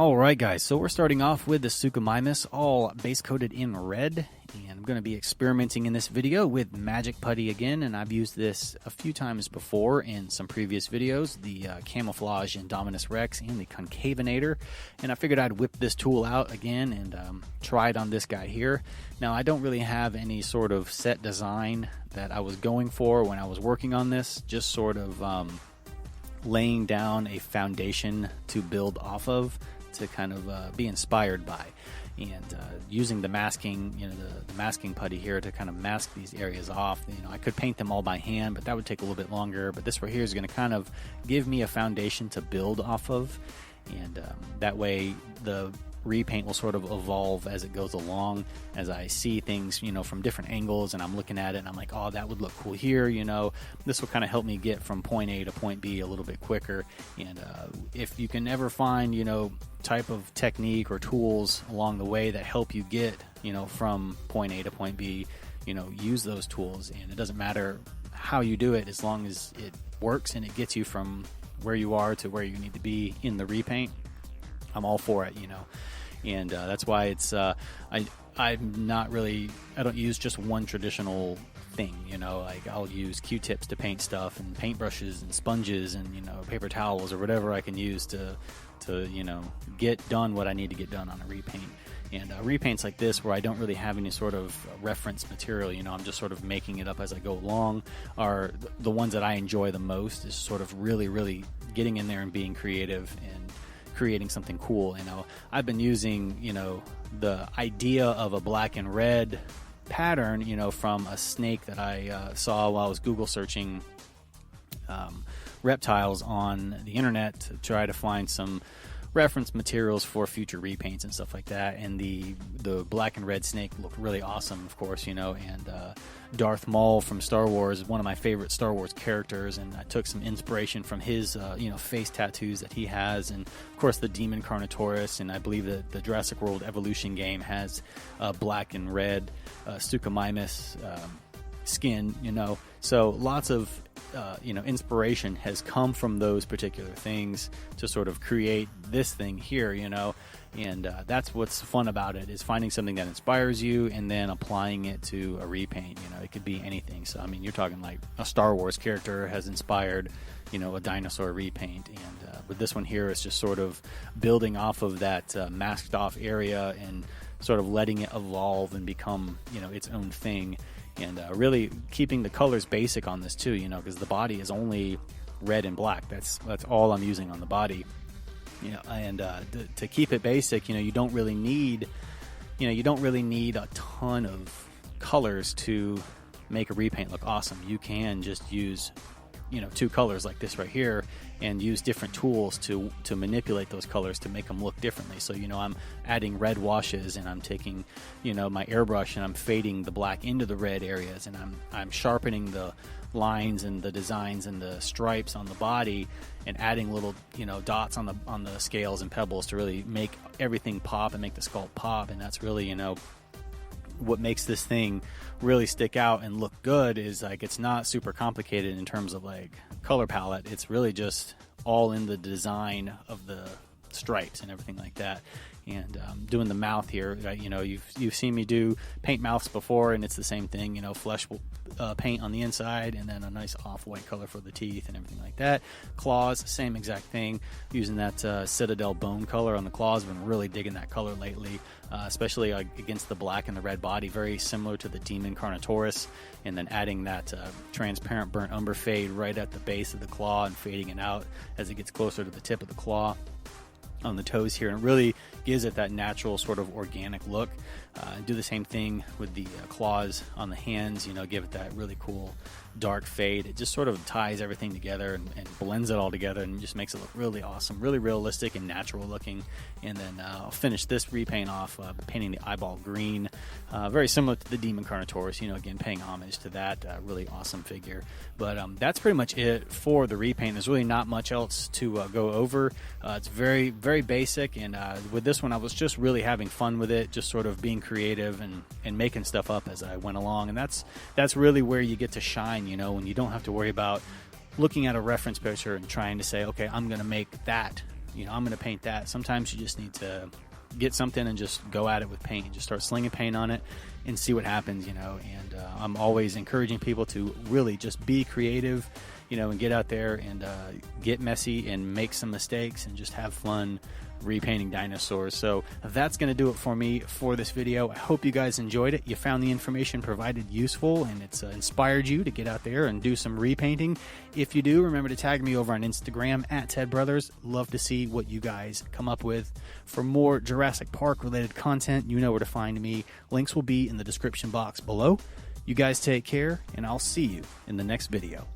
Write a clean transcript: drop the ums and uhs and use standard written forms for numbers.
Alright guys, so we're starting off with the Suchomimus, all base coated in red, and I'm going to be experimenting in this video with Magic Putty again, and I've used this a few times before in some previous videos, the Camouflage Indominus Rex and the Concavinator, and I figured I'd whip this tool out again and try it on this guy here. Now I don't really have any sort of set design that I was going for when I was working on this, just sort of laying down a foundation to build off of, to kind of be inspired by, and using the masking, the masking putty here to kind of mask these areas off. I could paint them all by hand, but that would take a little bit longer. But this right here is going to kind of give me a foundation to build off of, and that way the repaint will sort of evolve as it goes along, as I see things from different angles, and I'm looking at it and I'm like, oh, that would look cool here. This will kind of help me get from point A to point B a little bit quicker. And if you can ever find type of technique or tools along the way that help you get from point A to point B, use those tools. And it doesn't matter how you do it, as long as it works and it gets you from where you are to where you need to be in the repaint. I'm all for it, and that's why it's I don't use just one traditional thing, like I'll use Q-tips to paint stuff, and paintbrushes and sponges and paper towels or whatever I can use to get done what I need to get done on a repaint. And repaints like this, where I don't really have any sort of reference material, I'm just sort of making it up as I go along, are the ones that I enjoy the most. Is sort of really getting in there and being creative and creating something cool. I've been using the idea of a black and red pattern from a snake that I saw while I was Google searching reptiles on the internet to try to find some reference materials for future repaints and stuff like that. And the black and red snake looked really awesome, of course, and Darth Maul from Star Wars is one of my favorite Star Wars characters, and I took some inspiration from his face tattoos that he has, and of course the Demon Carnotaurus, and I believe that the Jurassic World Evolution game has black and red Suchomimus skin, so lots of inspiration has come from those particular things to sort of create this thing here, and that's what's fun about it, is finding something that inspires you and then applying it to a repaint. It could be anything. So I mean, you're talking like a Star Wars character has inspired a dinosaur repaint, and with this one here, it's just sort of building off of that masked off area and sort of letting it evolve and become its own thing. And really keeping the colors basic on this too, because the body is only red and black. That's all I'm using on the body, and to keep it basic, you don't really need a ton of colors to make a repaint look awesome. You can just use two colors like this right here, and use different tools to manipulate those colors to make them look differently. So I'm adding red washes, and I'm taking my airbrush and I'm fading the black into the red areas, and I'm sharpening the lines and the designs and the stripes on the body, and adding little dots on the scales and pebbles to really make everything pop and make the sculpt pop. And that's really what makes this thing really stick out and look good. Is like, it's not super complicated in terms of like color palette. It's really just all in the design of the stripes and everything like that. And doing the mouth here, you've seen me do paint mouths before, and it's the same thing. Flesh paint on the inside, and then a nice off-white color for the teeth and everything like that. Claws, same exact thing. Using that Citadel bone color on the claws. Been really digging that color lately, especially against the black and the red body. Very similar to the Demon Carnotaurus. And then adding that transparent burnt umber fade right at the base of the claw and fading it out as it gets closer to the tip of the claw on the toes here, and it really gives it that natural sort of organic look. Do the same thing with the claws on the hands, give it that really cool dark fade. It just sort of ties everything together and blends it all together, and just makes it look really awesome, really realistic and natural looking. And then I'll finish this repaint off painting the eyeball green, very similar to the Demon Carnotaurus, again paying homage to that really awesome figure. But that's pretty much it for the repaint. There's really not much else to go over. It's very, very basic, and with this one I was just really having fun with it, just sort of being creative and making stuff up as I went along. And that's really where you get to shine, when you don't have to worry about looking at a reference picture and trying to say, okay, I'm going to make that you know, I'm going to paint that. Sometimes you just need to get something and just go at it with paint and just start slinging paint on it and see what happens, you know. And I'm always encouraging people to really just be creative, you know, and get out there and get messy and make some mistakes and just have fun repainting dinosaurs. So that's going to do it for me for this video. I hope you guys enjoyed it. You found the information provided useful and it's inspired you to get out there and do some repainting. If you do, remember to tag me over on Instagram at Ted Brothers. Love to see what you guys come up with. For more Jurassic Park related content, you know where to find me. Links will be in the description box below. You guys take care, and I'll see you in the next video.